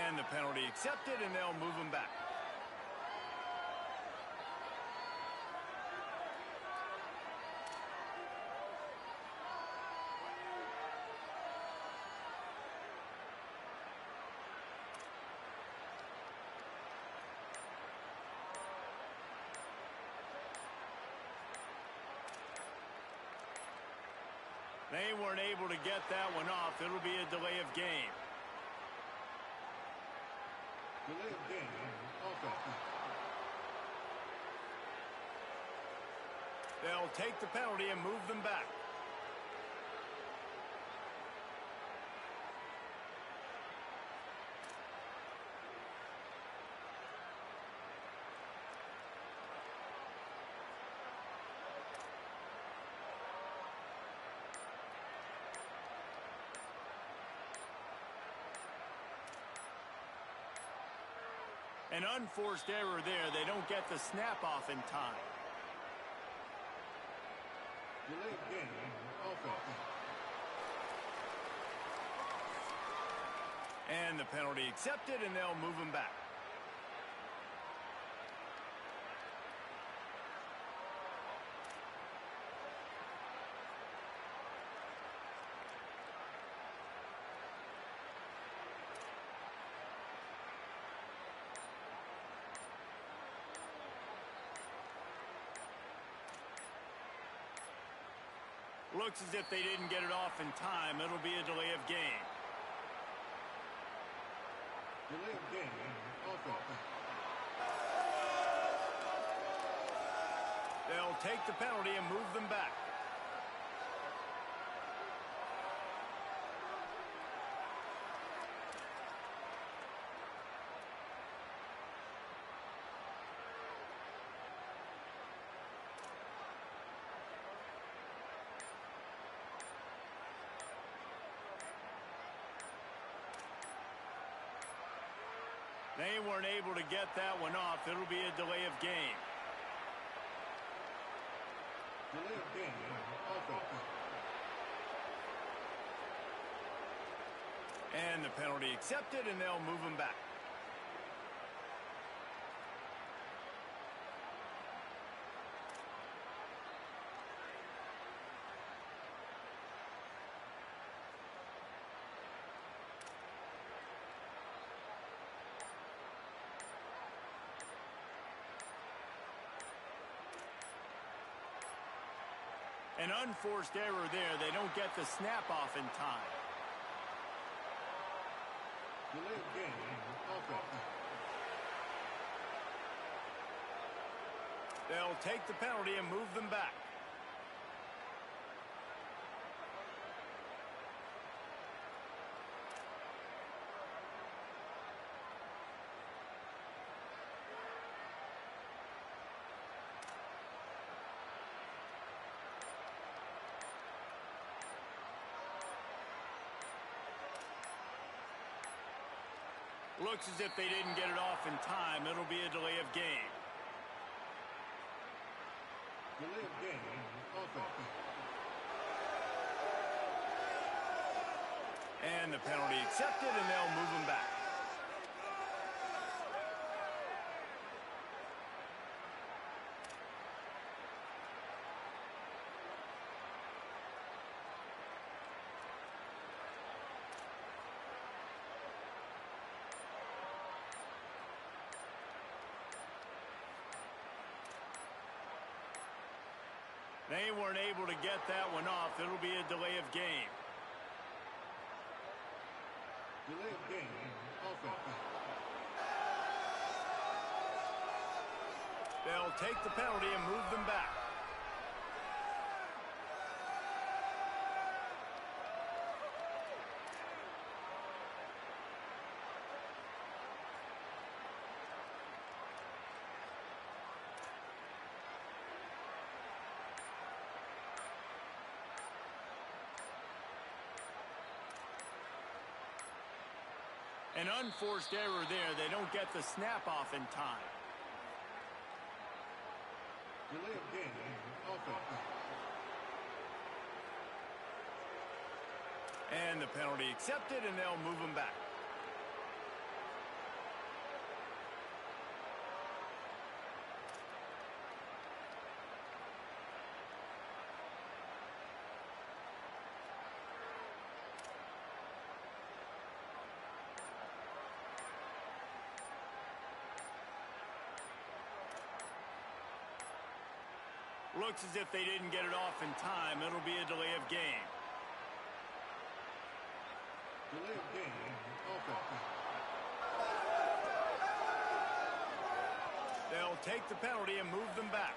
And the penalty accepted, and they'll move him back. They weren't able to get that one off. It'll be a delay of game. Delay of game, offense. They'll take the penalty and move them back. An unforced error there. They don't get the snap off in time. Delay of game, offense. And the penalty accepted, and they'll move him back. Looks as if they didn't get it off in time. It'll be a delay of game. Delay of game, offense. They'll take the penalty and move them back. They weren't able to get that one off. It'll be a delay of game. Delay of game, offense. And the penalty accepted, and they'll move them back. An unforced error there. They don't get the snap off in time. Delay of game, offense. They'll take the penalty and move them back. Looks as if they didn't get it off in time. It'll be a delay of game. Delay of game, offense. And the penalty accepted, and they'll move them back. They weren't able to get that one off. It'll be a delay of game. Delay of game, offense. They'll take the penalty and move them back. An unforced error there. They don't get the snap off in time. Delay of game, offense. And the penalty accepted, and they'll move them back. Looks as if they didn't get it off in time. It'll be a delay of game. Delay of game, offense. They'll take the penalty and move them back.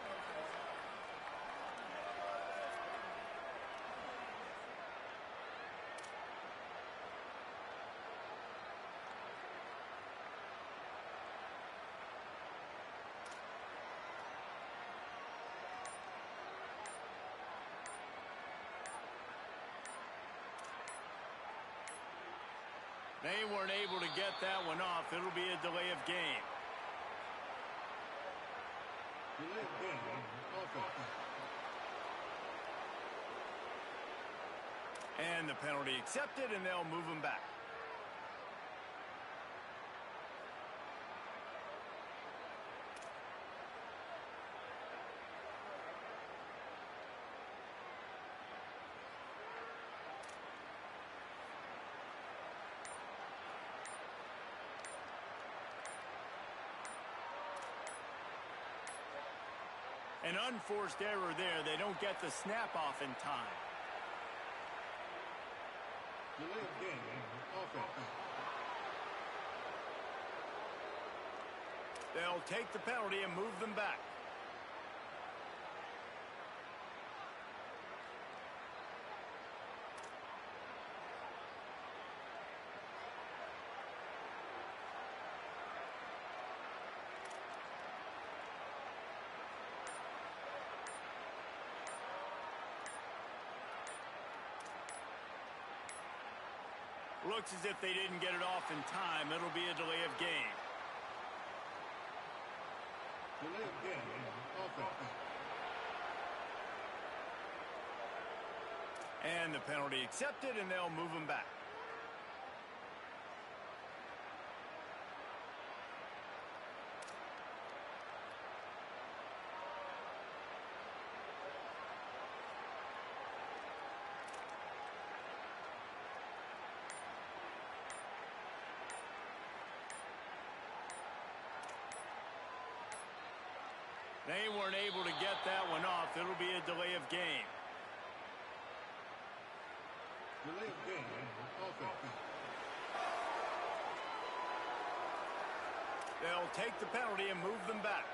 They weren't able to get that one off. It'll be a delay of game. Delay of game, offense. And the penalty accepted, and they'll move them back. An unforced error there. They don't get the snap off in time. game, offense. They'll take the penalty and move them back. Looks as if they didn't get it off in time. It'll be a delay of game. Delay of game, offense. And the penalty accepted, and they'll move them back. They weren't able to get that one off. It'll be a delay of game. Delay of game, offense. They'll take the penalty and move them back.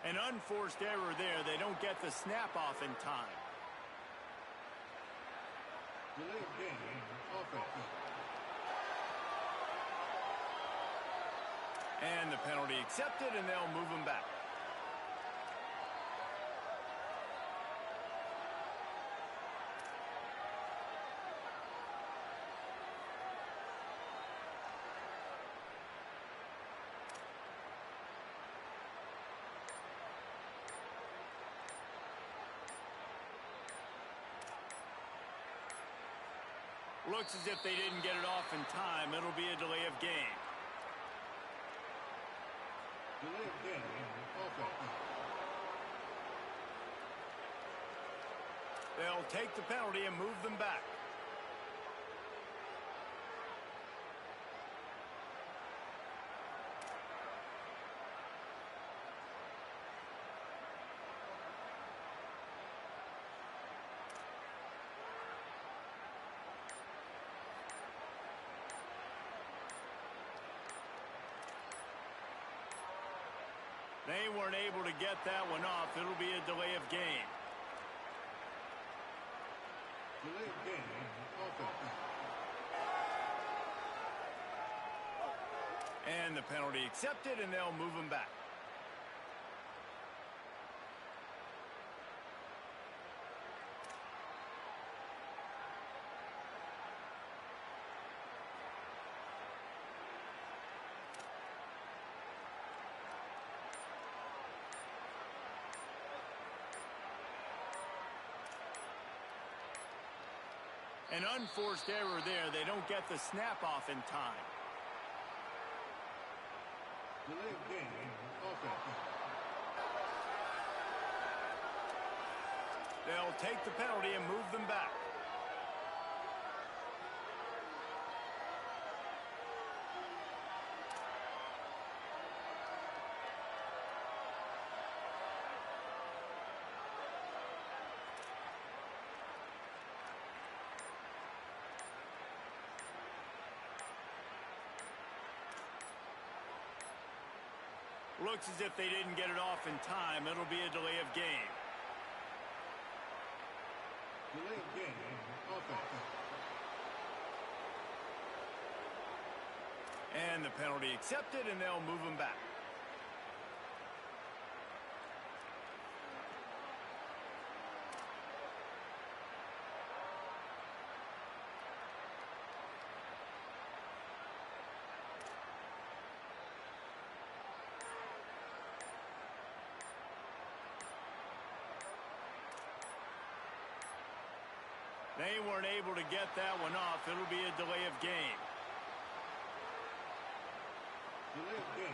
An unforced error there. They don't get the snap off in time. Delay of game, offense. And the penalty accepted, and they'll move them back. Looks as if they didn't get it off in time. It'll be a delay of game. Delay of game, offense. They'll take the penalty and move them back. They weren't able to get that one off. It'll be a delay of game. Delay of game, offense. And the penalty accepted, and they'll move them back. An unforced error there. They don't get the snap off in time. Delay of game, offense. They'll take the penalty and move them back. Looks as if they didn't get it off in time. It'll be a delay of game. Delay of game, offense. And the penalty accepted, and they'll move them back. They weren't able to get that one off. It'll be a delay of game. Delay of game,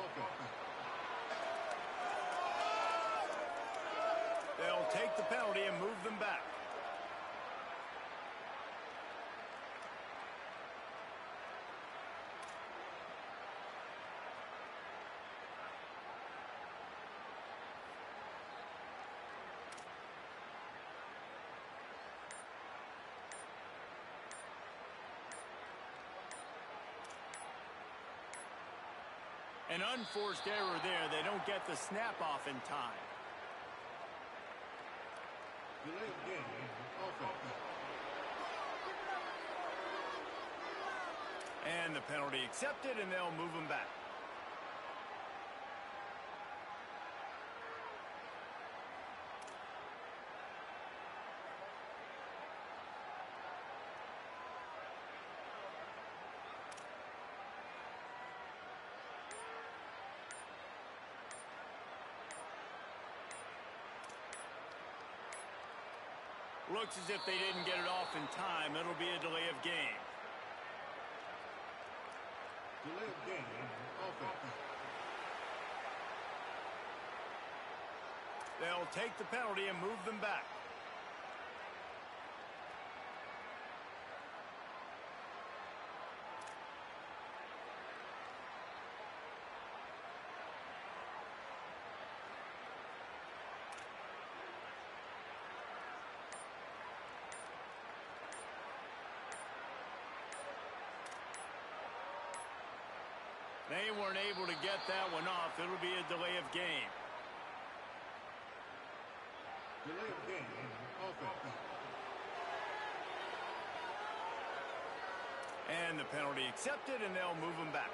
offense. They'll take the penalty and move them back. An unforced error there. They don't get the snap off in time. Delay of game, offense. And the penalty accepted, and they'll move them back. Looks as if they didn't get it off in time. It'll be a delay of game. Delay of game, offense. They'll take the penalty and move them back. They weren't able to get that one off. It'll be a delay of game. Delay of game, offense. And the penalty accepted, and they'll move them back.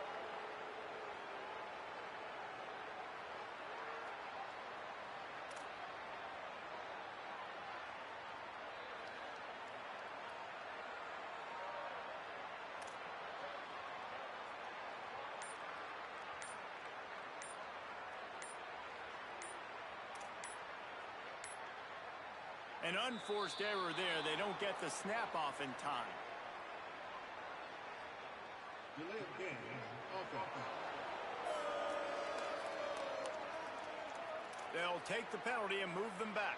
An unforced error there. They don't get the snap off in time. Delay of game, offense. They'll take the penalty and move them back.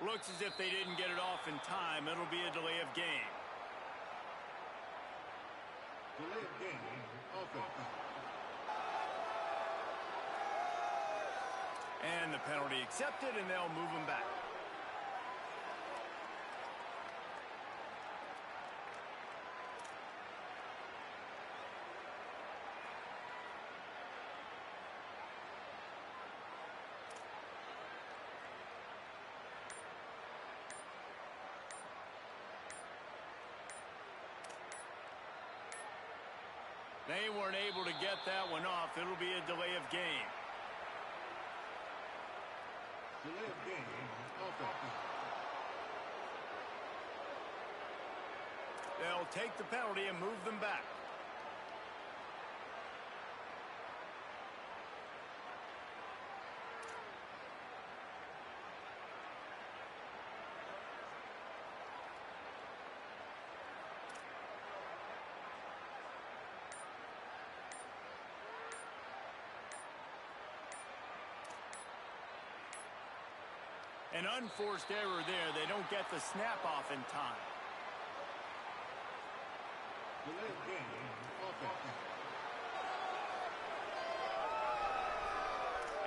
Looks as if they didn't get it off in time. It'll be a delay of game. Delay of game, offense. And the penalty accepted, and they'll move them back. They weren't able to get that one off. It'll be a delay of game. Delay of game, offense. They'll take the penalty and move them back. An unforced error there. They don't get the snap off in time. Delay of game, offense.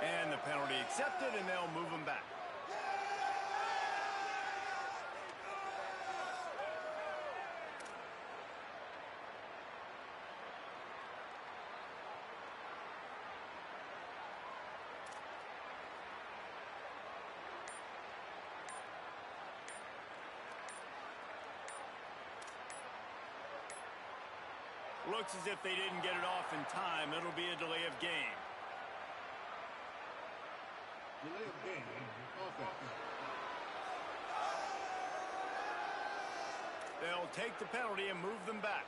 And the penalty accepted, and they'll move them back. Looks as if they didn't get it off in time. It'll be a delay of game. Delay of game, offense. They'll take the penalty and move them back.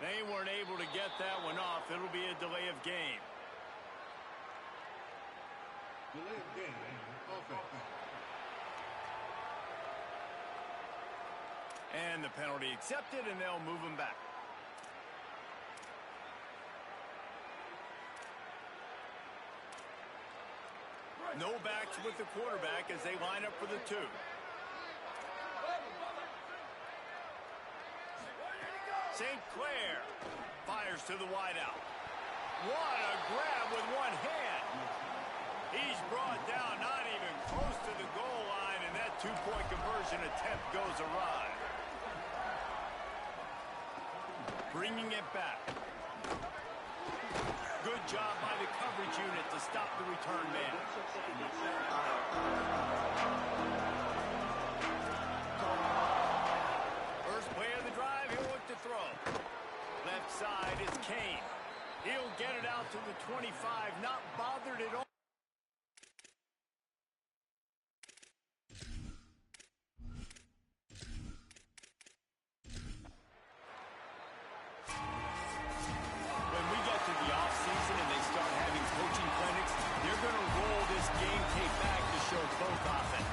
They weren't able to get that one off. It'll be a delay of game. Delay of game. Offense. And the penalty accepted, and they'll move him back. No backs with the quarterback as they line up for the 2. St. Clair fires to the wideout. What a grab with one hand. He's brought down, not even close to the goal line, and that two-point conversion attempt goes awry. Bringing it back. Good job by the coverage unit to stop the return man. First play of the drive, he'll look to throw. Left side is Kane. He'll get it out to the 25, not bothered at all. When we get to the offseason and they start having coaching clinics, they're going to roll this game tape back to show both offenses.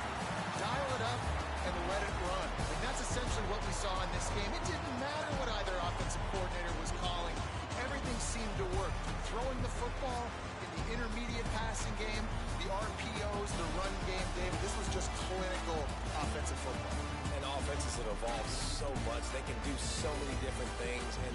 Dial it up and let it run. And that's essentially what we saw in this game. It didn't matter what either offensive coordinator was calling. Everything seemed to work. Throwing the football in the intermediate passing game, the RPOs, the run game, David, this was just clinical offensive football. And offenses have evolved so much. They can do so many different things, and they